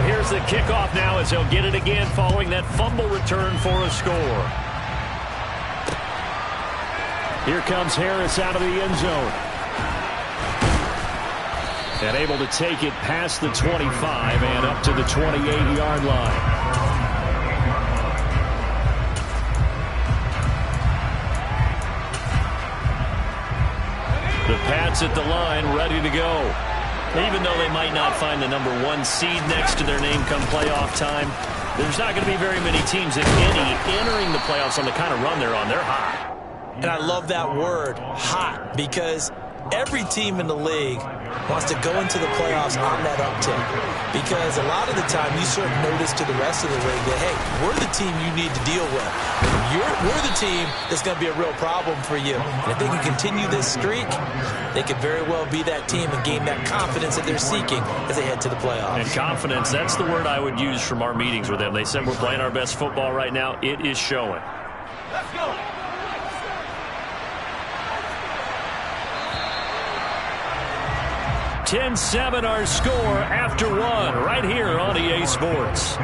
here's the kickoff now as he'll get it again following that fumble return for a score. Here comes Harris out of the end zone. And able to take it past the 25 and up to the 28-yard line. The Pats at the line, ready to go. Even though they might not find the #1 seed next to their name come playoff time, there's not going to be very many teams, if any, entering the playoffs on the kind of run they're on. They're hot. And I love that word, hot, because every team in the league wants to go into the playoffs on that uptick. Because a lot of the time you serve notice to the rest of the league that, hey, we're the team you need to deal with. We're the team that's going to be a real problem for you. And if they can continue this streak, they could very well be that team and gain that confidence that they're seeking as they head to the playoffs. And confidence, that's the word I would use from our meetings with them. They said we're playing our best football right now. It is showing. Let's go. 10-7 our score after one right here on EA Sports.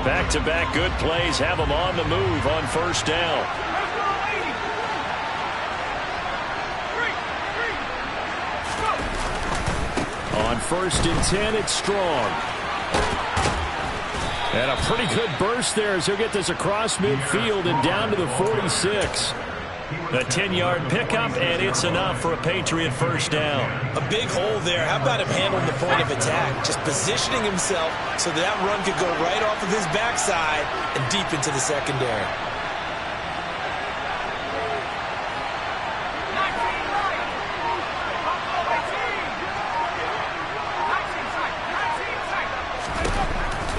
Back-to-back good plays have them on the move on first down. On 1st and 10, it's Strong. And a pretty good burst there as he'll get this across midfield and down to the 46. A 10-yard pickup, and it's enough for a Patriot first down. A big hole there. How about him handling the point of attack? Just positioning himself so that run could go right off of his backside and deep into the secondary.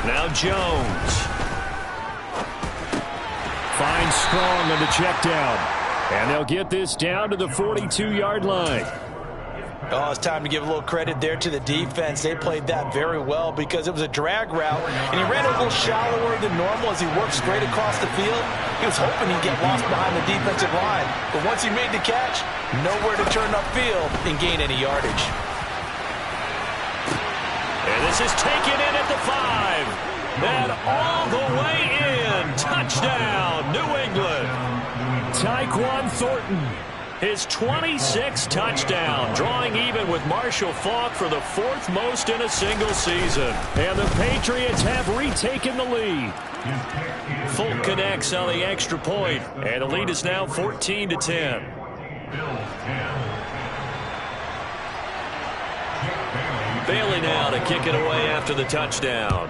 Now Jones. Finds Strong on the check down. And they'll get this down to the 42-yard line. Oh, it's time to give a little credit there to the defense. They played that very well because it was a drag route, and he ran a little shallower than normal as he worked straight across the field. He was hoping he'd get lost behind the defensive line, but once he made the catch, nowhere to turn upfield and gain any yardage. And this is taken in at the 5. And all the way in. Touchdown, New England. Tyquan Thornton, his 26th touchdown, drawing even with Marshall Faulk for the 4th most in a single season. And the Patriots have retaken the lead. Fulk connects on the extra point, and the lead is now 14-10. Bailey now to kick it away after the touchdown.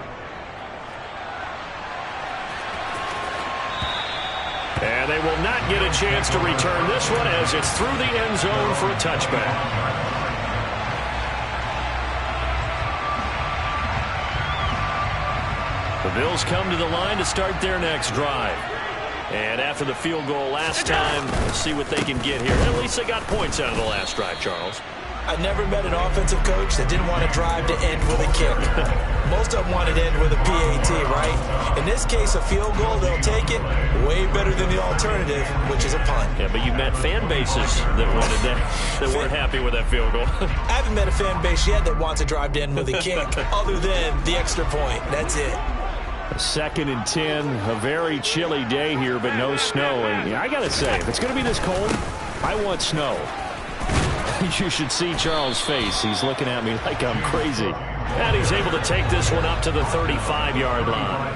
And they will not get a chance to return this one as it's through the end zone for a touchback. The Bills come to the line to start their next drive. And after the field goal last time, let's see what they can get here. At least they got points out of the last drive, Charles. I never met an offensive coach that didn't want to drive to end with a kick. Most of them wanted to end with a PAT, right? In this case, a field goal, they'll take it way better than the alternative, which is a punt. Yeah, but you met fan bases that wanted that weren't happy with that field goal. I haven't met a fan base yet that wants to drive to end with a kick, other than the extra point. That's it. 2nd and 10, a very chilly day here, but no snow. And I got to say, if it's going to be this cold, I want snow. You should see Charles' face. He's looking at me like I'm crazy. And he's able to take this one up to the 35-yard line.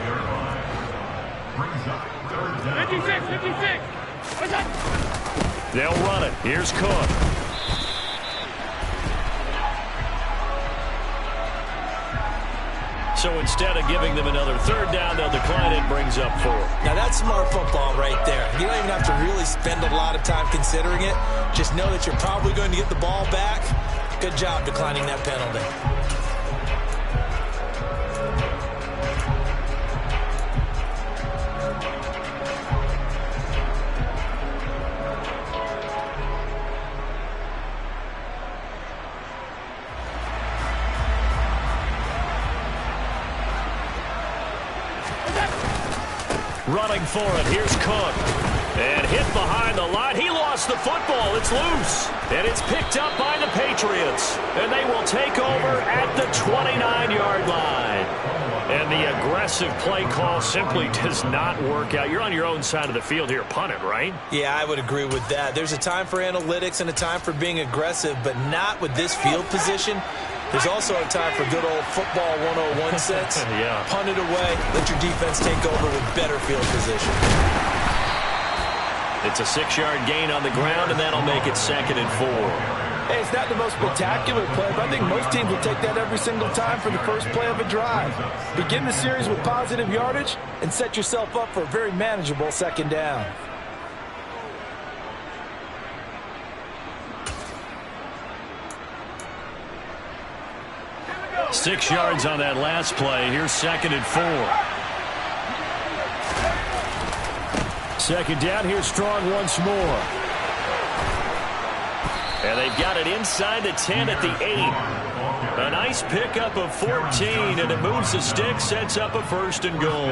56. They'll run it. Here's Cook. So instead of giving them another 3rd down, they'll decline it. Brings up 4. Now that's smart football right there. You don't even have to really spend a lot of time considering it. Just know that you're probably going to get the ball back. Good job declining that penalty. Running for it. Here's Cook. And hit behind the line. He lost the football. It's loose. And it's picked up by the Patriots. And they will take over at the 29-yard line. And the aggressive play call simply does not work out. You're on your own side of the field here. Punt it, right? Yeah, I would agree with that. There's a time for analytics and a time for being aggressive, but not with this field position. There's also a time for good old football 101 sense. Yeah. Punt it away. Let your defense take over with better field position. It's a 6-yard gain on the ground, and that'll make it 2nd and 4. Hey, it's not the most spectacular play, but I think most teams will take that every single time for the first play of a drive. Begin the series with positive yardage and set yourself up for a very manageable 2nd down. Six yards on that last play. Here's 2nd and 4. 2nd down. Here's Strong once more. And they've got it inside the 10 at the 8. A nice pickup of 14, and it moves the stick, sets up a 1st and goal.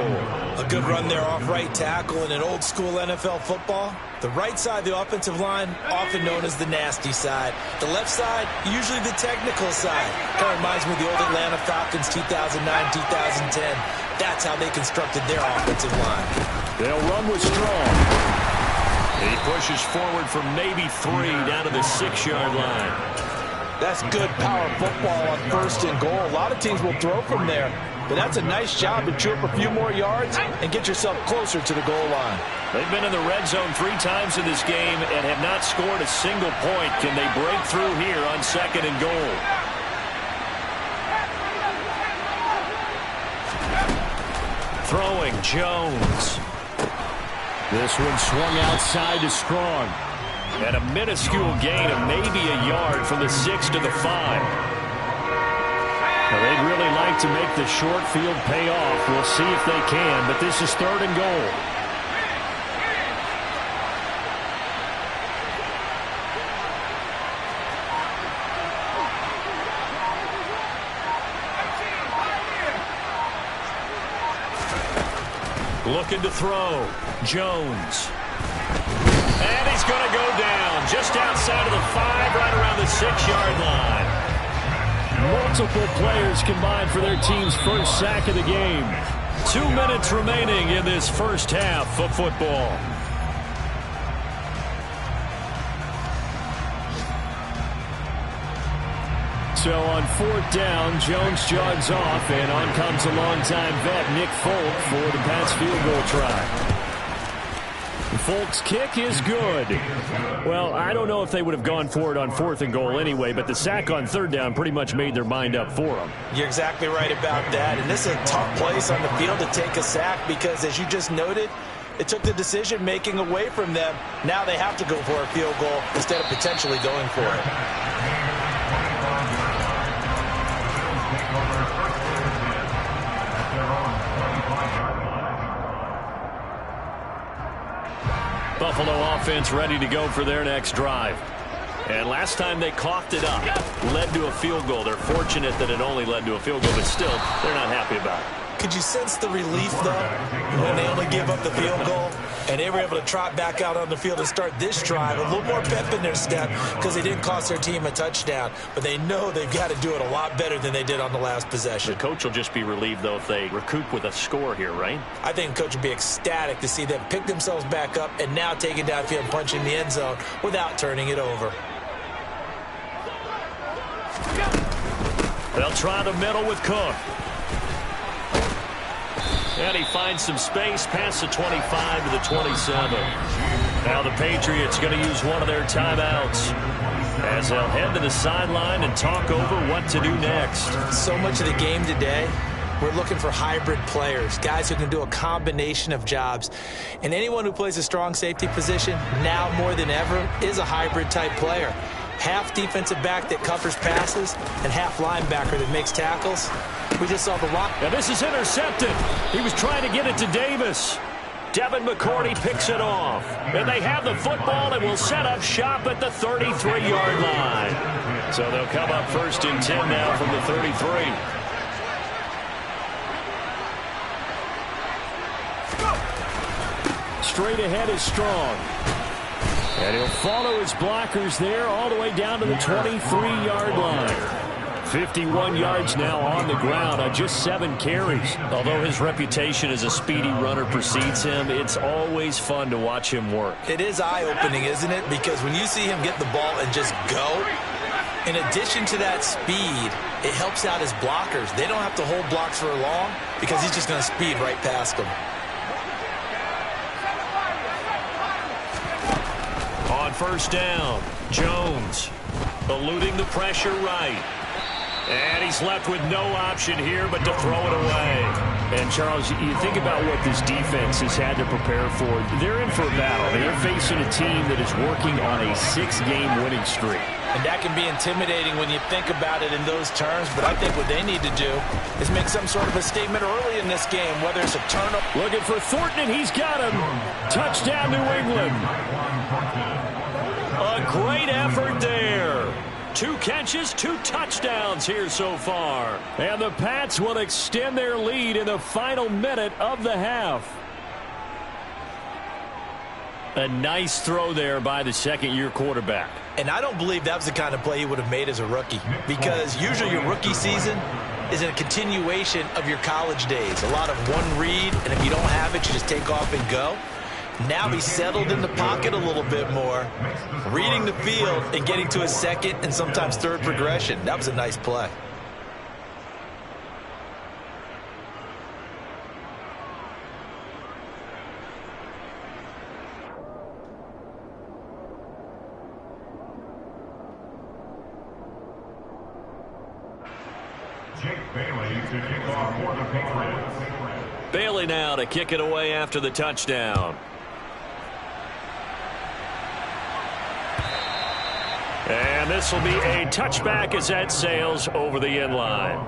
A good run there off right tackle in an old-school NFL football. The right side of the offensive line, often known as the nasty side. The left side, usually the technical side. Kind of reminds me of the old Atlanta Falcons 2009-2010. That's how they constructed their offensive line. They'll run with Strong. He pushes forward for maybe 3 down to the 6-yard line. That's good power football on 1st and goal. A lot of teams will throw from there, but that's a nice job to chew up a few more yards and get yourself closer to the goal line. They've been in the red zone 3 times in this game and have not scored a single point. Can they break through here on 2nd and goal? Throwing Jones. This one swung outside to Strong. And a minuscule gain of maybe a yard from the 6 to the 5. Now, they'd really like to make the short field pay off. We'll see if they can, but this is 3rd and goal. Looking to throw. Jones. And he's going to go down just outside of the 5, right around the 6-yard line. Multiple players combined for their team's first sack of the game. 2 minutes remaining in this first half of football. So on 4th down, Jones jogs off, and on comes a longtime vet, Nick Folk, for the Pats field goal try. Folk's kick is good. Well, I don't know if they would have gone for it on 4th and goal anyway, but the sack on 3rd down pretty much made their mind up for them. You're exactly right about that, and this is a tough place on the field to take a sack because, as you just noted, it took the decision-making away from them. Now they have to go for a field goal instead of potentially going for it. Buffalo offense ready to go for their next drive. And last time they coughed it up, led to a field goal. They're fortunate that it only led to a field goal, but still, they're not happy about it. Could you sense the relief, though, when they only gave up the field goal? And they were able to trot back out on the field and start this drive. A little more pep in their step because they didn't cost their team a touchdown. But they know they've got to do it a lot better than they did on the last possession. The coach will just be relieved, though, if they recoup with a score here, right? I think the coach would be ecstatic to see them pick themselves back up and now take it downfield and punch in the end zone without turning it over. They'll try the middle with Cook. And he finds some space past the 25 to the 27. Now the Patriots going to use one of their timeouts as they'll head to the sideline and talk over what to do next. So much of the game today, we're looking for hybrid players, guys who can do a combination of jobs. And anyone who plays a strong safety position, now more than ever, is a hybrid type player. Half defensive back that covers passes and half linebacker that makes tackles. We just saw the rock. Now this is intercepted. He was trying to get it to Davis. Devin McCourty picks it off. And they have the football and will set up shop at the 33-yard line. So they'll come up 1st and 10 now from the 33. straight ahead is strong. And he'll follow his blockers there all the way down to the 23-yard line. 51 yards now on the ground on just 7 carries. Although his reputation as a speedy runner precedes him, it's always fun to watch him work. It is eye-opening, isn't it? Because when you see him get the ball and just go, in addition to that speed, it helps out his blockers. They don't have to hold blocks for long because he's just going to speed right past them. On first down, Jones eluding the pressure right. And he's left with no option here but to throw it away. And, Charles, you think about what this defense has had to prepare for. They're in for a battle. They're facing a team that is working on a 6-game winning streak. And that can be intimidating when you think about it in those terms. But I think what they need to do is make some sort of a statement early in this game, whether it's a turnover. Looking for Thornton, and he's got him. Touchdown, New England. A great effort there. 2 catches, 2 touchdowns here so far. And the Pats will extend their lead in the final minute of the half. A nice throw there by the second-year quarterback. And I don't believe that was the kind of play he would have made as a rookie, because usually your rookie season is a continuation of your college days. A lot of one read, and if you don't have it, you just take off and go. Now he's settled in the pocket a little bit more, reading the field and getting to his second and sometimes third progression. That was a nice play. Bailey now to kick it away after the touchdown. And this will be a touchback as that sails over the end line.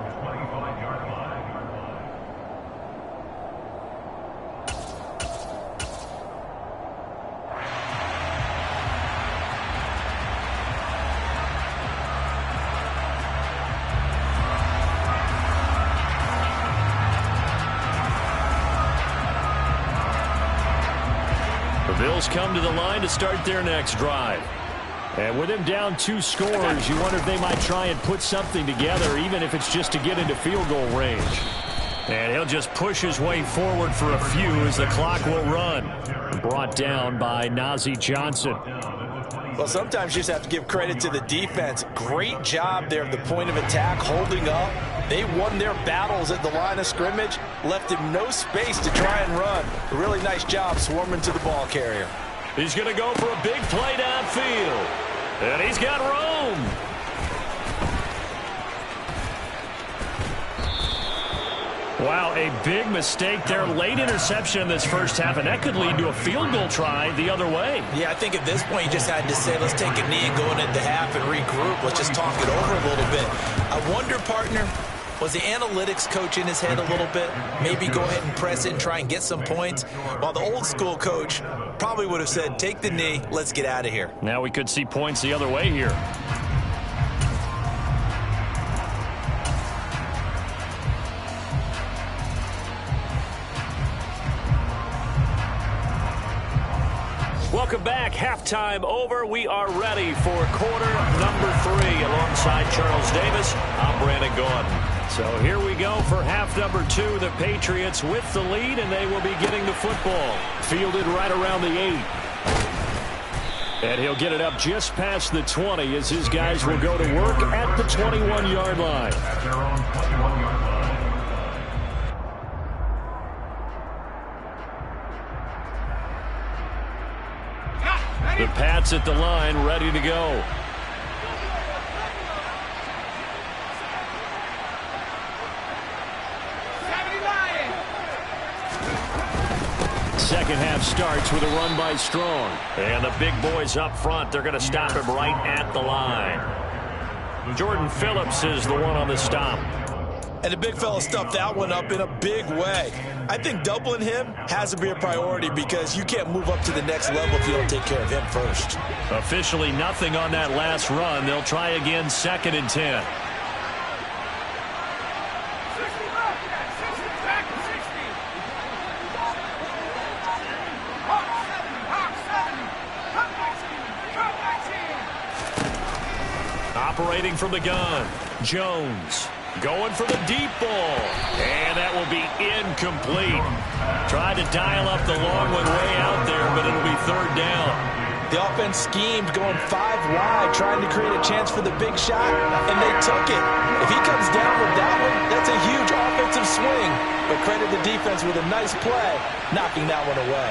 The Bills come to the line to start their next drive. And with him down 2 scores, you wonder if they might try and put something together, even if it's just to get into field goal range. And he'll just push his way forward for a few as the clock will run. Brought down by Najee Johnson. Well, sometimes you just have to give credit to the defense. Great job there at the point of attack, holding up. They won their battles at the line of scrimmage, left him no space to try and run. A really nice job swarming to the ball carrier. He's going to go for a big play downfield. And he's got room. Wow, a big mistake there. Late interception in this first half, and that could lead to a field goal try the other way. Yeah, I think at this point you just had to say, let's take a knee and go into half and regroup. Let's just talk it over a little bit. I wonder, partner, was the analytics coach in his head a little bit? Maybe go ahead and press it and try and get some points. While the old school coach probably would have said, take the knee, let's get out of here. Now we could see points the other way here. Welcome back. Halftime over. We are ready for quarter number 3. Alongside Charles Davis, I'm Brandon Gordon. So here we go for half number 2. The Patriots with the lead, and they will be getting the football. Fielded right around the 8. And he'll get it up just past the 20 as his guys will go to work at the 21-yard line. The Pats at the line, ready to go. Second half starts with a run by Strong. And the big boys up front, they're going to stop him right at the line. Jordan Phillips is the one on the stop. And the big fella stuffed that one up in a big way. I think doubling him has to be a priority because you can't move up to the next level if you don't take care of him first. Officially nothing on that last run. They'll try again, 2nd and 10. Operating from the gun, Jones. Going for the deep ball. And that will be incomplete. Tried to dial up the long one way out there, but it'll be third down. The offense schemed going 5 wide, trying to create a chance for the big shot, and they took it. If he comes down with that one, that's a huge offensive swing. But credit the defense with a nice play, knocking that one away.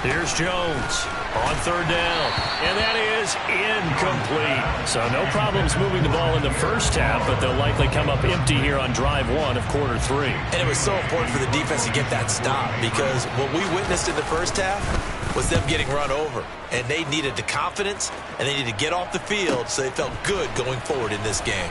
Here's Jones on third down, and that is incomplete. So no problems moving the ball in the first half, but they'll likely come up empty here on drive 1 of quarter 3. And it was so important for the defense to get that stop, because what we witnessed in the first half was them getting run over, and they needed the confidence, and they needed to get off the field so they felt good going forward in this game.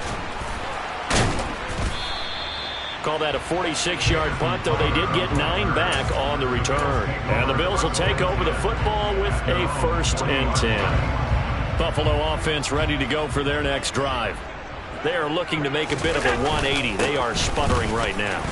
Call that a 46-yard punt, though they did get 9 back on the return. And the Bills will take over the football with a 1st and 10. Buffalo offense ready to go for their next drive. They are looking to make a bit of a 180. They are sputtering right now.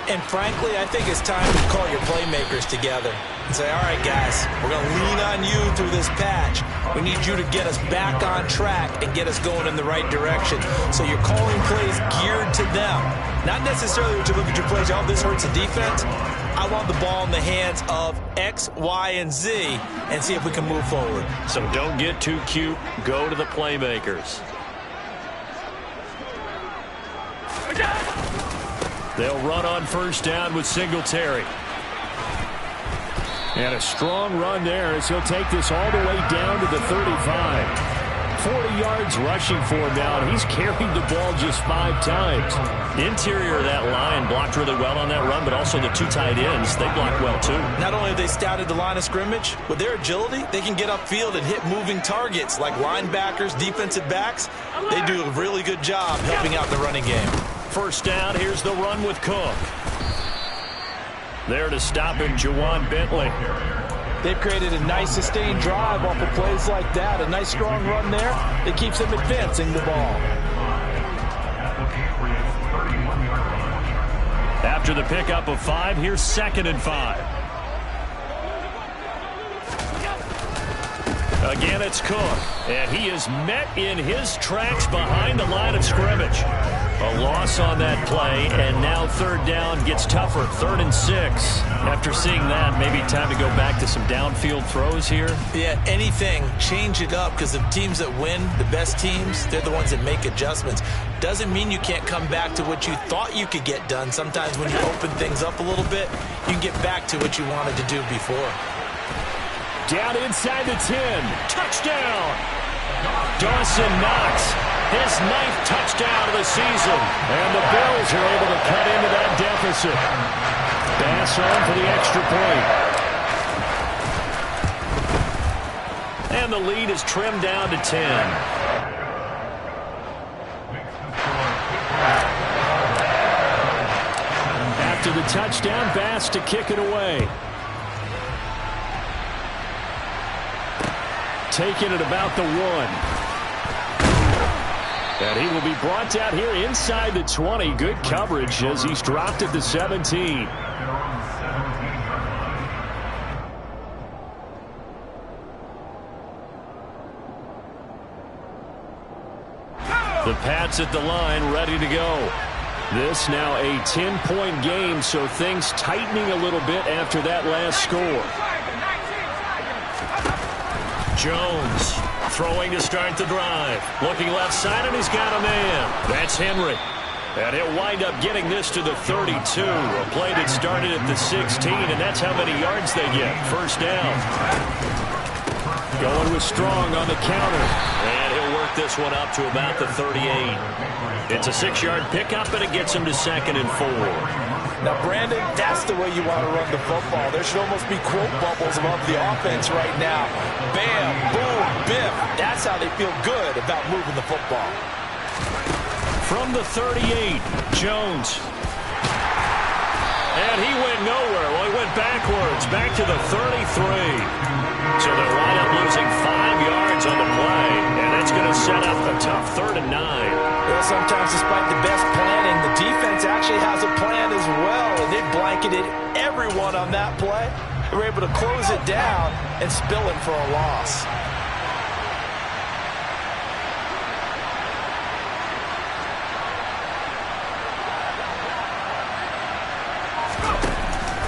And frankly, I think it's time to call your playmakers together and say, all right, guys, we're going to lean on you through this patch. We need you to get us back on track and get us going in the right direction. So you're calling plays geared to them. Not necessarily that you look at your plays, oh, this hurts the defense. I want the ball in the hands of X, Y, and Z and see if we can move forward. So don't get too cute. Go to the playmakers. They'll run on first down with Singletary. And a strong run there as he'll take this all the way down to the 35. 40 yards rushing for him now, and he's carried the ball just 5 times. Interior of that line blocked really well on that run, but also the 2 tight ends, they blocked well too. Not only have they scouted the line of scrimmage, with their agility, they can get upfield and hit moving targets like linebackers, defensive backs. They do a really good job helping out the running game. First down, here's the run with Cook. There to stop him, Juwan Bentley. They've created a nice sustained drive off of plays like that. A nice strong run there that keeps them advancing the ball. After the pickup of 5, here's 2nd and 5. Again, it's Cook, and he is met in his tracks behind the line of scrimmage. A loss on that play, and now third down gets tougher, 3rd and 6. After seeing that, maybe time to go back to some downfield throws here. Yeah, anything, change it up, because the teams that win, the best teams, they're the ones that make adjustments. Doesn't mean you can't come back to what you thought you could get done. Sometimes when you open things up a little bit, you can get back to what you wanted to do before. Down inside the 10. Touchdown! Dawson Knox, his 9th touchdown of the season. And the Bills are able to cut into that deficit. Bass on for the extra point. And the lead is trimmed down to 10. After the touchdown, Bass to kick it away. Taking it about the 1. And he will be brought down here inside the 20. Good coverage as he's dropped at the 17. The Pats at the line, ready to go. This now a 10-point game, so things tightening a little bit after that last score. Jones throwing to start the drive. Looking left side, and he's got a man. That's Henry. And he'll wind up getting this to the 32. A play that started at the 16, and that's how many yards they get. First down. Going with Strong on the counter. And he'll work this one up to about the 38. It's a 6-yard pickup, and it gets him to 2nd and 4. Now, Brandon, that's the way you want to run the football. There should almost be quote bubbles above the offense right now. Bam, boom, biff. That's how they feel good about moving the football. From the 38, Jones. And he went nowhere. Well, he went backwards, back to the 33. So they'll wind up losing 5 yards on the play, and that's going to set up a tough 3rd and 9. Well, sometimes despite the best planning, the defense actually has a plan as well, and they blanketed everyone on that play. They were able to close it down and spill it for a loss.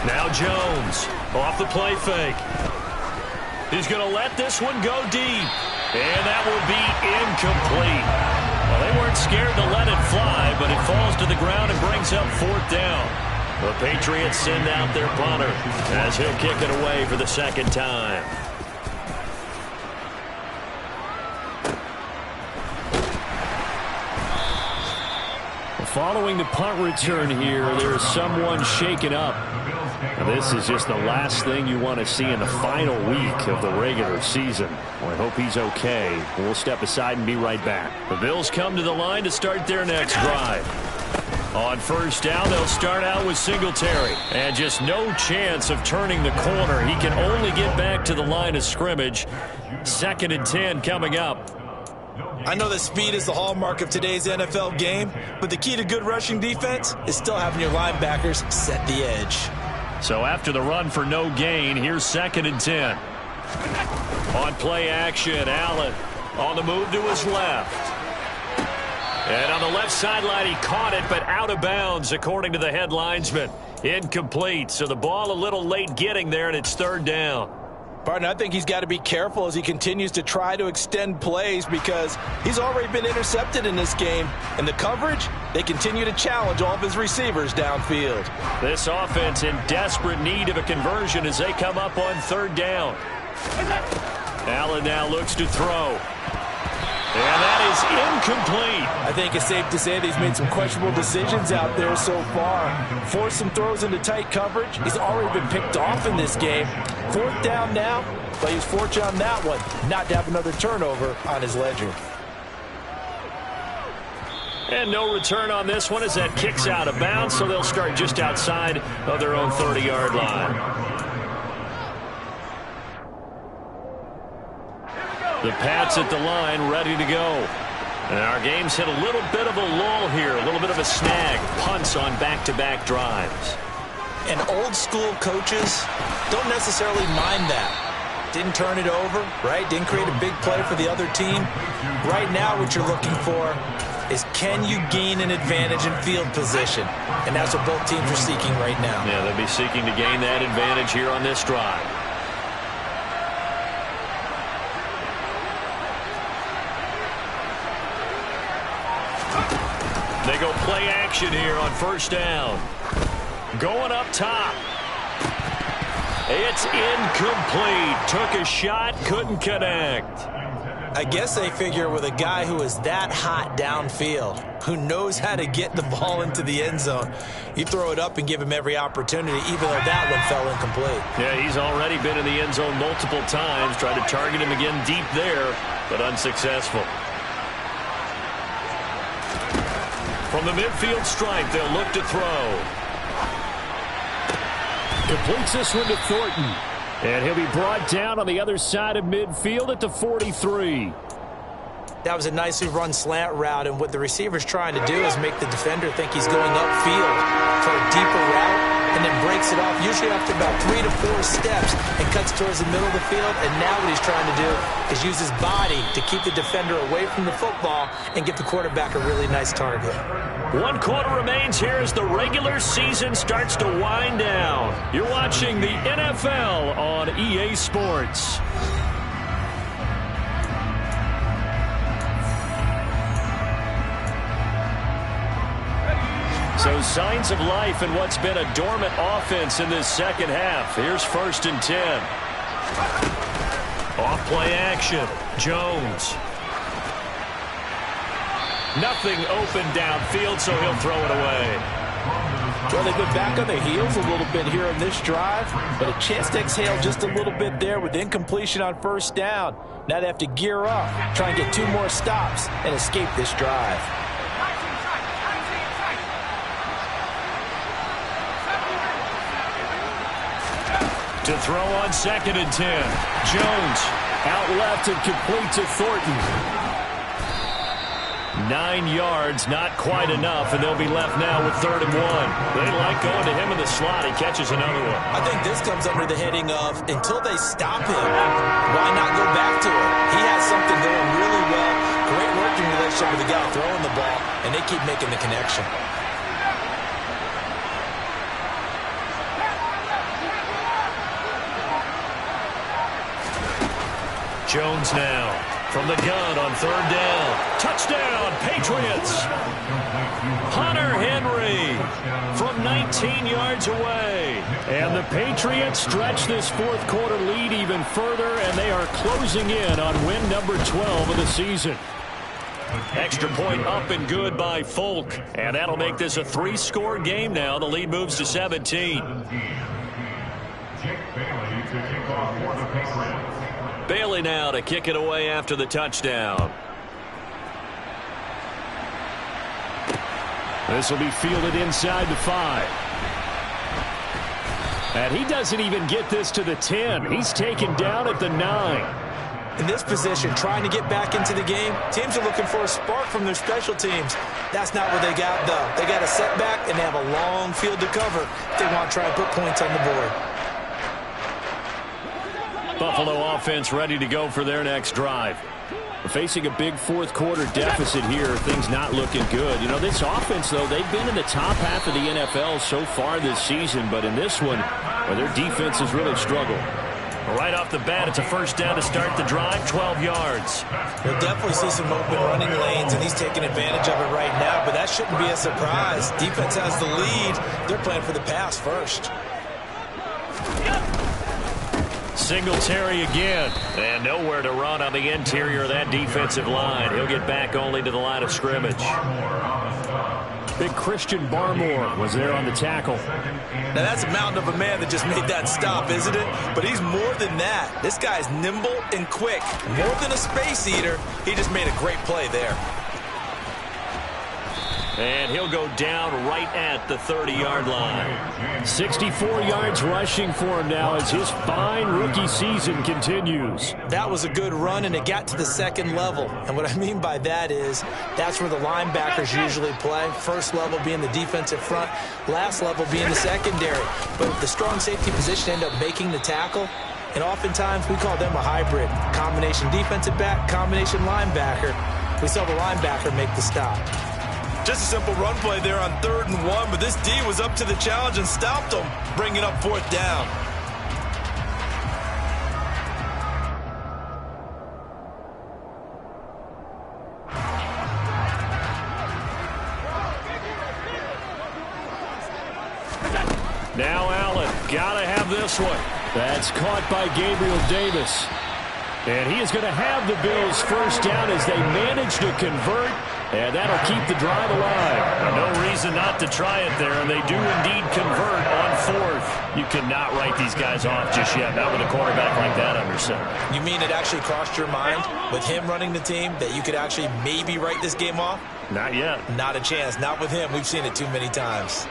Now Jones off the play fake. He's going to let this one go deep. And that will be incomplete. Well, they weren't scared to let it fly, but it falls to the ground and brings up 4th down. The Patriots send out their punter as he'll kick it away for the 2nd time. Following the punt return here, there's someone shaken up. Now, this is just the last thing you want to see in the final week of the regular season. Well, I hope he's okay. We'll step aside and be right back. The Bills come to the line to start their next drive. On 1st down, they'll start out with Singletary. And just no chance of turning the corner. He can only get back to the line of scrimmage. 2nd and 10 coming up. I know that speed is the hallmark of today's NFL game, but the key to good rushing defense is still having your linebackers set the edge. So after the run for no gain, here's 2nd and 10. On play action, Allen on the move to his left. And on the left sideline, he caught it, but out of bounds, according to the head linesman. Incomplete, so the ball a little late getting there, and it's 3rd down. Partner, I think he's got to be careful as he continues to try to extend plays because he's already been intercepted in this game. And the coverage, they continue to challenge all of his receivers downfield. This offense in desperate need of a conversion as they come up on 3rd down. Allen now looks to throw. And that is incomplete. I think it's safe to say that he's made some questionable decisions out there so far. Forced some throws into tight coverage. He's already been picked off in this game. 4th down now, but he's fortunate on that one not to have another turnover on his ledger. And no return on this one as that kicks out of bounds, so they'll start just outside of their own 30-yard line. The Pats at the line, ready to go. And our game's hit a little bit of a lull here, a little bit of a snag. Punts on back-to-back drives. And old-school coaches don't necessarily mind that. Didn't turn it over, right? Didn't create a big play for the other team. Right now what you're looking for is can you gain an advantage in field position? And that's what both teams are seeking right now. Yeah, they'll be seeking to gain that advantage here on this drive. They go play action here on 1st down. Going up top. It's incomplete. Took a shot, couldn't connect. I guess they figure with a guy who is that hot downfield, who knows how to get the ball into the end zone, you throw it up and give him every opportunity, even though that one fell incomplete. Yeah, he's already been in the end zone multiple times. Tried to target him again deep there, but unsuccessful. From the midfield stripe, they'll look to throw. Completes this one to Thornton. And he'll be brought down on the other side of midfield at the 43. That was a nicely run slant route, and what the receiver's trying to do is make the defender think he's going upfield for a deeper route, and then breaks it off, usually after about 3 to 4 steps, and cuts towards the middle of the field. And now what he's trying to do is use his body to keep the defender away from the football and give the quarterback a really nice target. 1 quarter remains here as the regular season starts to wind down. You're watching the NFL on EA Sports. So signs of life in what's been a dormant offense in this second half. Here's 1st and 10. Off play action. Jones. Nothing open downfield, so he'll throw it away. Well, they've been back on their heels a little bit here in this drive, but a chance to exhale just a little bit there with incompletion on 1st down. Now they have to gear up, try and get 2 more stops, and escape this drive. To throw on 2nd and 10. Jones out left and complete to Thornton. 9 yards, not quite enough, and they'll be left now with 3rd and 1. They like going to him in the slot. He catches another one. I think this comes under the heading of, until they stop him, why not go back to him? He has something going really well. Great working relationship with the guy throwing the ball, and they keep making the connection. Jones now from the gun on 3rd down. Touchdown, Patriots. Hunter Henry from 19 yards away. And the Patriots stretch this 4th quarter lead even further, and they are closing in on win number 12 of the season. Extra point up and good by Folk. And that'll make this a 3-score game now. The lead moves to 17. Bailey now to kick it away after the touchdown. This will be fielded inside the 5. And he doesn't even get this to the 10. He's taken down at the 9. In this position, trying to get back into the game, teams are looking for a spark from their special teams. That's not what they got, though. They got a setback, and they have a long field to cover if they want to try and put points on the board. Buffalo offense ready to go for their next drive. We're facing a big 4th quarter deficit here. Things not looking good. You know, this offense, though, they've been in the top half of the NFL so far this season. But in this one, well, their defense has really struggled. Right off the bat, it's a 1st down to start the drive, 12 yards. We'll definitely see some open running lanes, and he's taking advantage of it right now. But that shouldn't be a surprise. Defense has the lead. They're playing for the pass first. Singletary again, and nowhere to run on the interior of that defensive line. He'll get back only to the line of scrimmage. Big Christian Barmore was there on the tackle. Now that's a mountain of a man that just made that stop, isn't it? But he's more than that. This guy's nimble and quick. More than a space eater, he just made a great play there. And he'll go down right at the 30-yard line. 64 yards rushing for him now as his fine rookie season continues. That was a good run, and it got to the 2nd level. And what I mean by that is that's where the linebackers usually play. 1st level being the defensive front, last level being the secondary. But the strong safety position ended up making the tackle. And oftentimes we call them a hybrid. Combination defensive back, combination linebacker. We saw the linebacker make the stop. Just a simple run play there on 3rd and 1, but this D was up to the challenge and stopped him, bringing up 4th down. Now Allen, gotta have this one. That's caught by Gabriel Davis. And he is going to have the Bills 1st down as they manage to convert. And that'll keep the drive alive. No reason not to try it there, and they do indeed convert on 4th. You cannot write these guys off just yet, not with a quarterback like that under center. You mean it actually crossed your mind with him running the team that you could actually maybe write this game off? Not yet. Not a chance. Not with him. We've seen it too many times.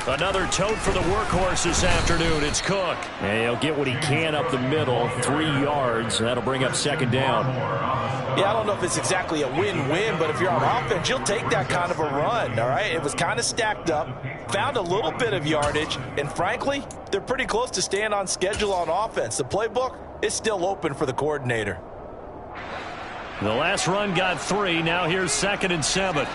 Another tote for the workhorse this afternoon. It's Cook. And he'll get what he can up the middle, 3 yards. That'll bring up 2nd down. Yeah, I don't know if it's exactly a win-win, but if you're on offense, you'll take that kind of a run, all right? It was kind of stacked up, found a little bit of yardage, and frankly, they're pretty close to staying on schedule on offense. The playbook is still open for the coordinator. The last run got 3. Now here's 2nd and 7.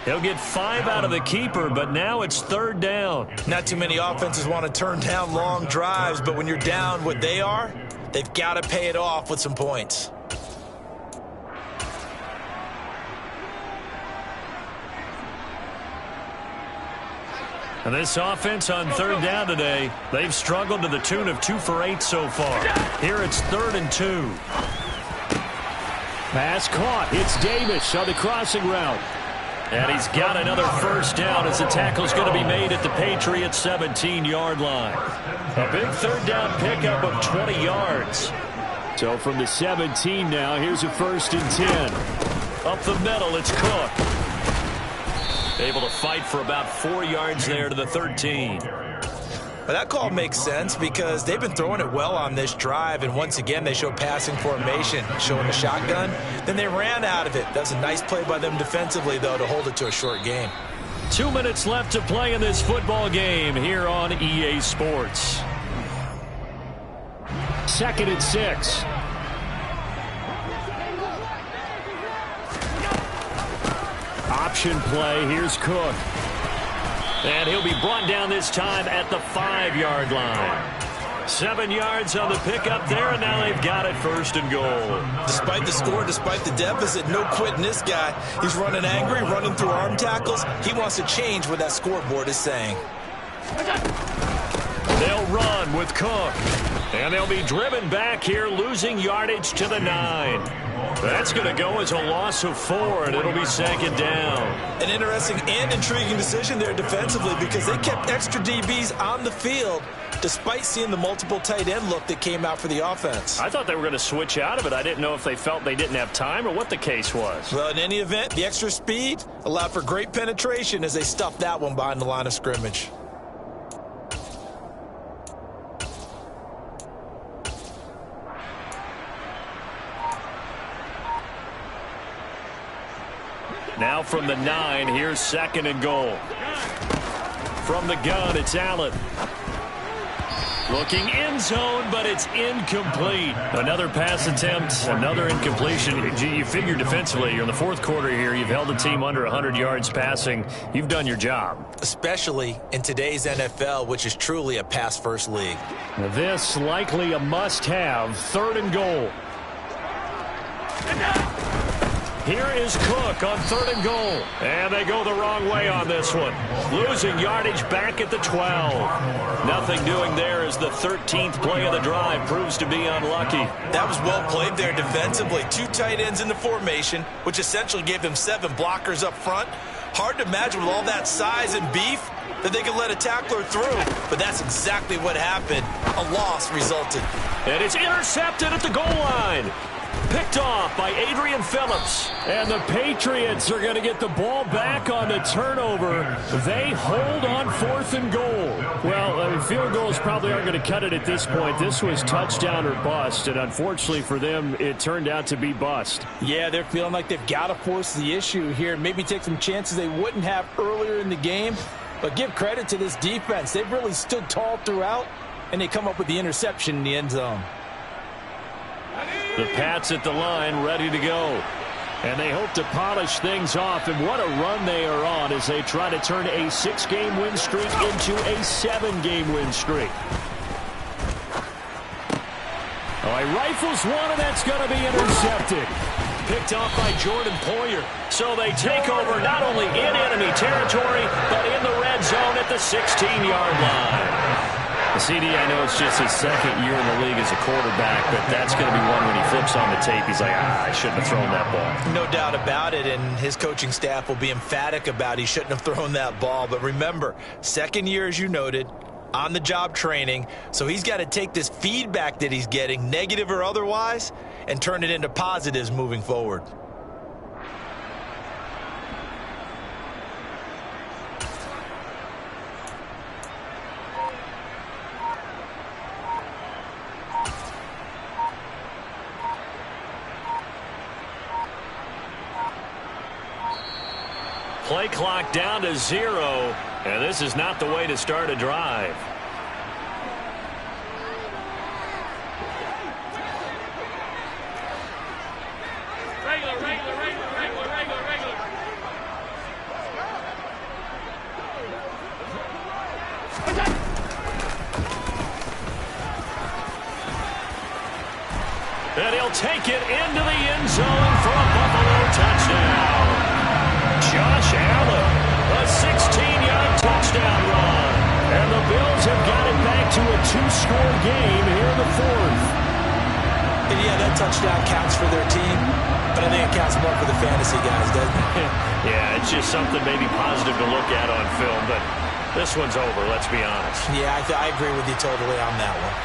He'll get 5 out of the keeper, but now it's 3rd down. Not too many offenses want to turn down long drives, but when you're down what they are, they've got to pay it off with some points. And this offense on 3rd down today, they've struggled to the tune of 2 for 8 so far. Here it's 3rd and 2. Pass caught. It's Davis on the crossing route. And he's got another 1st down as the tackle's going to be made at the Patriots' 17-yard line. A big 3rd down pickup of 20 yards. So from the 17 now, here's a 1st and 10. Up the middle, it's Cook. Able to fight for about 4 yards there to the 13. Well, that call makes sense because they've been throwing it well on this drive, and once again they show passing formation, showing the shotgun. Then they ran out of it. That's a nice play by them defensively, though, to hold it to a short game. 2 minutes left to play in this football game here on EA Sports. 2nd and 6. Option play. Here's Cook. And he'll be brought down this time at the 5-yard line. 7 yards on the pickup there, and now they've got it 1st and goal. Despite the score, despite the deficit, no quitting this guy. He's running angry, running through arm tackles. He wants to change what that scoreboard is saying. They'll run with Cook. And they'll be driven back here, losing yardage to the 9. That's going to go as a loss of 4, and it'll be 2nd down. An interesting and intriguing decision there defensively because they kept extra DBs on the field despite seeing the multiple tight end look that came out for the offense. I thought they were going to switch out of it. I didn't know if they felt they didn't have time or what the case was. Well, in any event, the extra speed allowed for great penetration as they stuffed that one behind the line of scrimmage. Now from the 9, here's 2nd and goal. From the gun, it's Allen. Looking end zone, but it's incomplete. Another pass attempt, another incompletion. You figure defensively, you're in the 4th quarter here. You've held the team under 100 yards passing. You've done your job. Especially in today's NFL, which is truly a pass-first league. This likely a must-have. 3rd and goal. Here is Cook on 3rd and goal. And they go the wrong way on this one. Losing yardage back at the 12. Nothing doing there as the 13th play of the drive proves to be unlucky. That was well played there defensively. 2 tight ends in the formation, which essentially gave them 7 blockers up front. Hard to imagine with all that size and beef that they could let a tackler through. But that's exactly what happened. A loss resulted. And it's intercepted at the goal line. Picked off by Adrian Phillips. And the Patriots are going to get the ball back on the turnover. They hold on 4th and goal. Well, field goals probably aren't going to cut it at this point. This was touchdown or bust, and unfortunately for them, it turned out to be bust. Yeah, they're feeling like they've got to force the issue here. Maybe take some chances they wouldn't have earlier in the game. But give credit to this defense. They've really stood tall throughout, and they come up with the interception in the end zone. The Pats at the line, ready to go. And they hope to polish things off. And what a run they are on as they try to turn a 6-game win streak into a 7-game win streak. Oh, he rifles one, and that's going to be intercepted. Picked off by Jordan Poyer. So they take over not only in enemy territory, but in the red zone at the 16-yard line. The CD, I know it's just his 2nd year in the league as a quarterback, but that's going to be one when he flips on the tape. He's like, I shouldn't have thrown that ball. No doubt about it, and his coaching staff will be emphatic about he shouldn't have thrown that ball. But remember, 2nd year, as you noted, on-the-job training, so he's got to take this feedback that he's getting, negative or otherwise, and turn it into positives moving forward. Play clock down to 0, and this is not the way to start a drive. Regular. And he'll take it into the end zone for a Buffalo touchdown. Josh Allen, a 16-yard touchdown run. And the Bills have got it back to a 2-score game here in the 4th. And yeah, that touchdown counts for their team, but I think it counts more for the fantasy guys, doesn't it? Yeah, it's just something maybe positive to look at on film, but this one's over, let's be honest. Yeah, I agree with you totally on that one.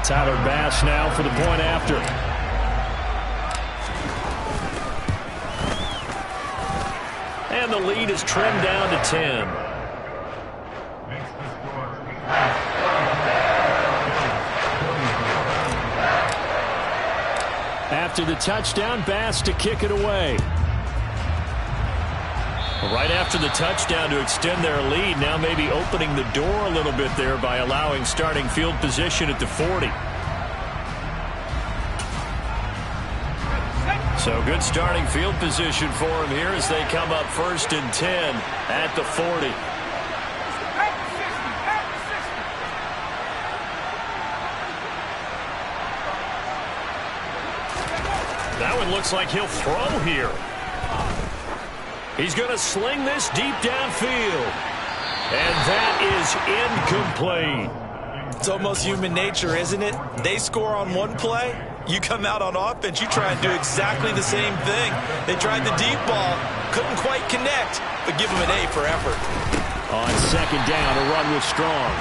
Tyler Bass now for the point after. And the lead is trimmed down to 10. After the touchdown, Bass to kick it away. Right after the touchdown to extend their lead, now maybe opening the door a little bit there by allowing starting field position at the 40. So good starting field position for him here as they come up 1st and 10 at the 40. That one looks like he'll throw here. He's going to sling this deep downfield. And that is incomplete. It's almost human nature, isn't it? They score on one play. You come out on offense, you try and do exactly the same thing. They tried the deep ball, couldn't quite connect, but give them an A for effort. On 2nd down, a run was strong.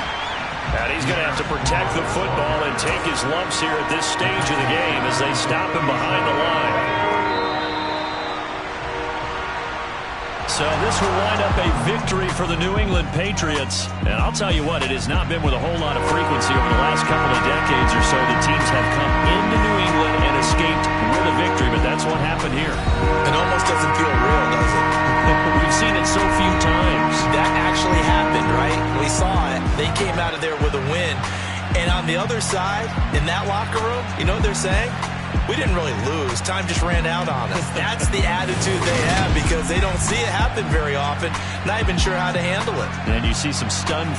And he's going to have to protect the football and take his lumps here at this stage of the game as they stop him behind the line. So this will wind up a victory for the New England Patriots. And I'll tell you what, it has not been with a whole lot of frequency over the last couple of decades or so. The teams have come into New England and escaped with a victory, but that's what happened here. It almost doesn't feel real, does it? We've seen it so few times. That actually happened, right? We saw it. They came out of there with a win. And on the other side, in that locker room, you know what they're saying? We didn't really lose. Time just ran out on us. That's the attitude they have because they don't see it happen very often. Not even sure how to handle it. And you see some stunned